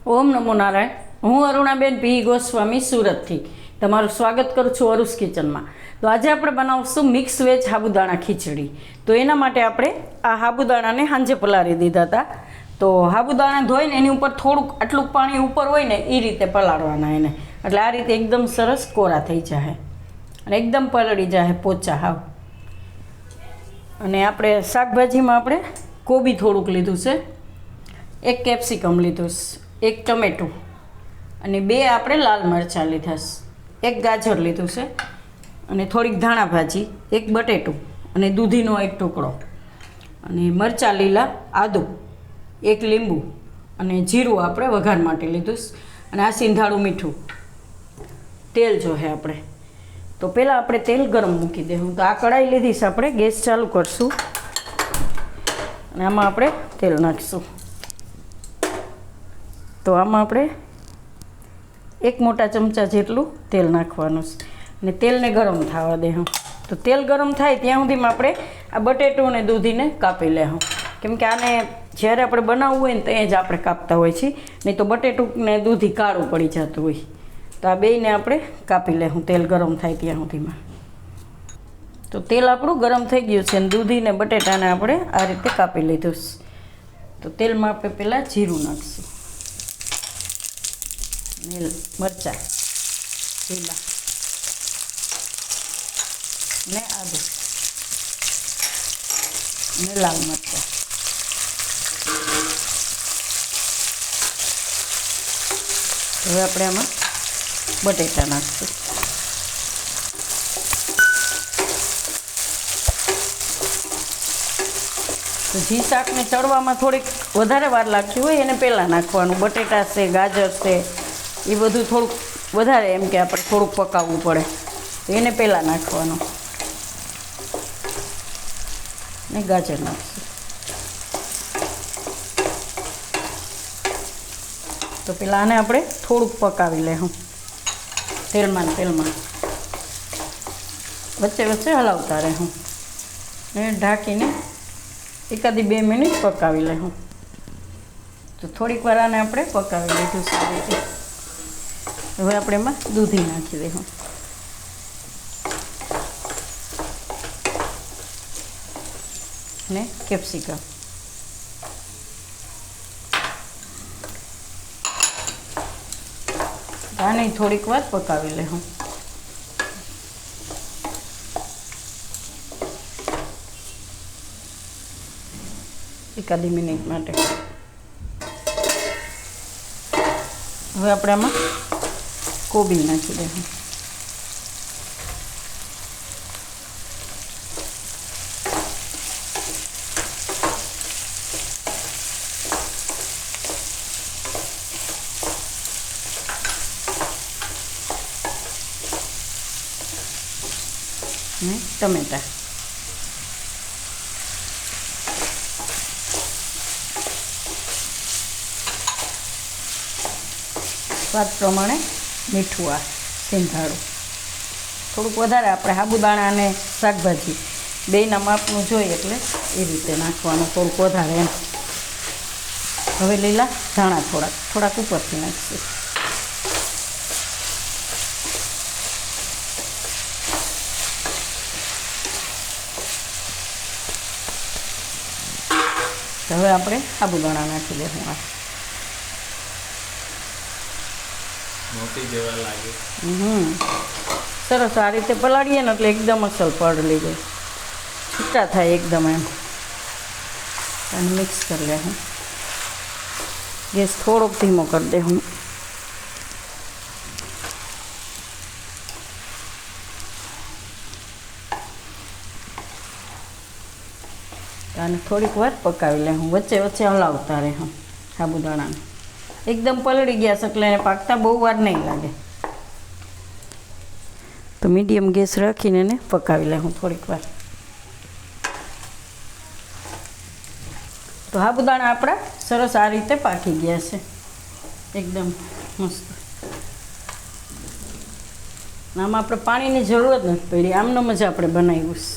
ઓમ નમો નારાયણ. હું અરુણાબેન પી ગોસ્વામી સુરતથી તમારું સ્વાગત કરું છું અરુસ કિચનમાં. તો આજે આપણે બનાવશું મિક્સ વેજ સાબુદાણા ખીચડી. તો એના માટે આપણે આ સાબુદાણાને સાંજે પલાળી દીધા હતા. તો સાબુદાણા ધોઈને એની ઉપર થોડુંક આટલું પાણી ઉપર હોય ને એ રીતે પલાળવાના એને, એટલે આ રીતે એકદમ સરસ કોરા થઈ જાય અને એકદમ પલળી જાય પોચા હાવ. અને આપણે શાકભાજીમાં આપણે કોબી થોડુંક લીધું છે, એક કેપ્સિકમ લીધું છે, એક ટમેટું અને બે આપણે લાલ મરચાં લીધા છે, એક ગાજર લીધું છે અને થોડીક ધાણા ભાજી, એક બટેટું અને દૂધીનો એક ટુકડો અને મરચાં લીલા, આદું, એક લીંબુ અને જીરું આપણે વઘાર માટે લીધું છે અને આ સિંધાળું મીઠું. તેલ જોઈએ આપણે, તો પહેલાં આપણે તેલ ગરમ મૂકી દઈશું. તો આ કઢાઈ લીધી છે, આપણે ગેસ ચાલુ કરશું અને આમાં આપણે તેલ નાખીશું. તો આમાં આપણે એક મોટા ચમચા જેટલું તેલ નાખવાનું છે અને તેલને ગરમ થવા દેવું. તો તેલ ગરમ થાય ત્યાં સુધીમાં આપણે આ બટેટું અને દૂધીને કાપી લેવું, કેમ કે આને જ્યારે આપણે બનાવવું હોય ને ત્યાં જ આપણે કાપતા હોય છીએ, નહીં તો બટેટું ને દૂધી કાળું પડી જતું હોય. તો આ બેયને આપણે કાપી લેવું તેલ ગરમ થાય ત્યાં સુધીમાં. તો તેલ આપણું ગરમ થઈ ગયું છે અને દૂધી ને બટેટાને આપણે આ રીતે કાપી લીધું છે. તો તેલમાં આપણે પહેલાં જીરું નાખીશું, મરચાં લીલા ને આદુ ને લાલ મરચાં. હવે આપણે આમાં બટેટા નાખીશું. તો જે શાકને ચડવામાં થોડીક વધારે વાર લાગતી હોય એને પહેલાં નાખવાનું. બટેટા છે, ગાજર છે, એ બધું થોડુંક વધારે એમ કે આપણે થોડુંક પકાવવું પડે, તો એને પહેલાં નાખવાનું ને ગાજર નાખીશું. તો પહેલાં આને આપણે થોડુંક પકાવી લેવું તેલમાં ને તેલમાં, વચ્ચે વચ્ચે હલાવતા રહેવું ને ઢાંકીને એકાદી 2 મિનિટ પકાવી લેવું. તો થોડીક વાર આને આપણે પકાવી લીધું સારી રીતે. હવે આપણે એમાં દૂધી નાખી દઈશું ને કેપ્સિકમ. આને થોડીક વાર પકાવી લેવું. એકાદી મિનિટ માટે. હવે આપણે આમાં કોબી નાખી દઈશું. ને ટમેટાં. સ્વાદ પ્રમાણે મીઠું, આ સિંધાળું થોડુંક વધારે. આપણે સાબુદાણા અને શાકભાજી બેયના માપનું જોઈએ એટલે એ રીતે નાખવાનું, થોડુંક વધારે એમ. હવે લીલા ધાણા થોડાક ઉપરથી નાખીશું. હવે આપણે સાબુદાણા નાખી દઈશું. આ મોટી જેવા લાગે. સરસ આ રીતે પલાળીએ ને એટલે એકદમ અસલ પડી જાય, છૂટા થાય એકદમ એમ. અને મિક્સ કરી લેવું. ગેસ થોડોક ધીમો કરી દઉં. અને થોડીક વાર પકાવી લેવું, વચ્ચે વચ્ચે હલાવતા રહેવું સાબુદાણાને. એકદમ પલળી ગયા છે એટલે એને પાકતા બહુ વાર નહીં લાગે. તો મીડિયમ ગેસ રાખીને એને પકાવી લેવું થોડીક વાર. તો સાબુદાણા આપણા સરસ આ રીતે પાકી ગયા છે, એકદમ મસ્ત. આમાં આપણે પાણીની જરૂર જ નથી પડી, આમનો જ આપણે બનાવ્યું છે.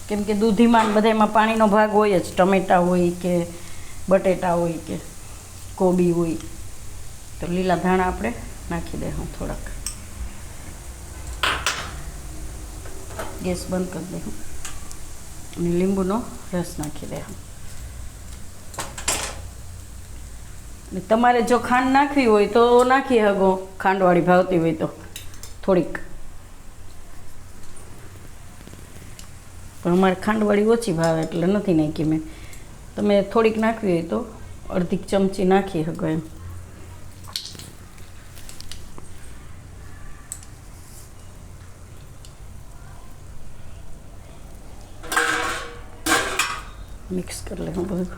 કેમ કે દૂધીમાં બધામાં પાણીનો ભાગ હોય જ, ટમેટા હોય કે બટેટા હોય કે કોબી હોય તો લીલા ધાણા આપણે નાખી દઈશું થોડાક. ગેસ બંધ કરી દઈશું અને લીંબુનો રસ નાખી દઈશું. અને તમારે જો ખાંડ નાખવી હોય તો નાખી શકો, ખાંડવાળી ભાવતી હોય તો થોડીક, પણ અમારે ખાંડવાળી ઓછી ભાવે એટલે નથી નાખી મેં. તમે થોડીક નાખવી હોય તો અડધી ચમચી નાખી શકો એમ. મિક્સ કરી લઉં બધું.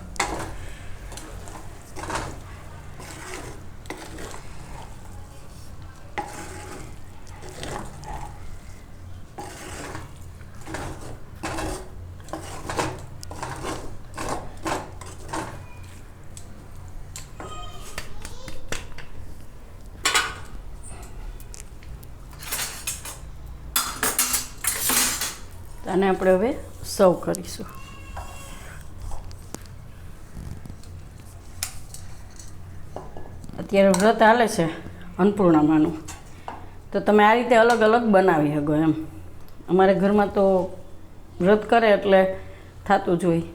આને આપણે હવે સર્વ કરીશું. અત્યારે વ્રત હાલે છે અન્નપૂર્ણામાનું, તો તમે આ રીતે અલગ અલગ બનાવી શકો એમ. અમારે ઘરમાં તો વ્રત કરે એટલે થતું જ હોય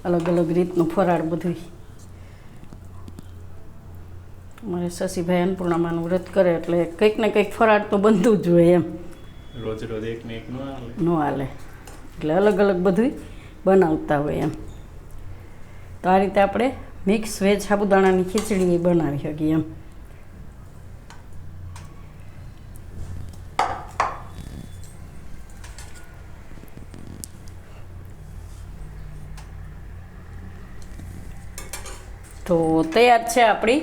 અલગ અલગ રીતનું ફરાળ બધું. અમારે શશીભાઈ અન્નપૂર્ણામાનું વ્રત કરે એટલે કંઈક ને કંઈક ફરાળ તો બનતું જ હોય એમ. રોજ રોજ એક ને એક ન હાલે એટલે અલગ અલગ બધું બનાવતા હોય એમ. તો આ રીતે આપણે મિક્સ વેજ સાબુદાણાની ખીચડી બનાવી શકીએ એમ. તો તૈયાર છે આપણી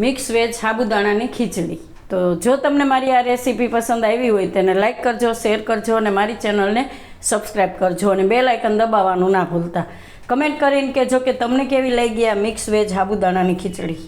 મિક્સ વેજ સાબુદાણાની ખીચડી. તો જો તમને મારી આ રેસીપી પસંદ આવી હોય તેને લાઇક કરજો, શેર કરજો અને મારી ચેનલને સબસ્ક્રાઈબ કરજો અને બેલ આઇકન દબાવવાનું ના ભૂલતા. કમેન્ટ કરીને કહેજો કે તમને કેવી લાગી આ મિક્સ વેજ સાબુદાણાની ખીચડી.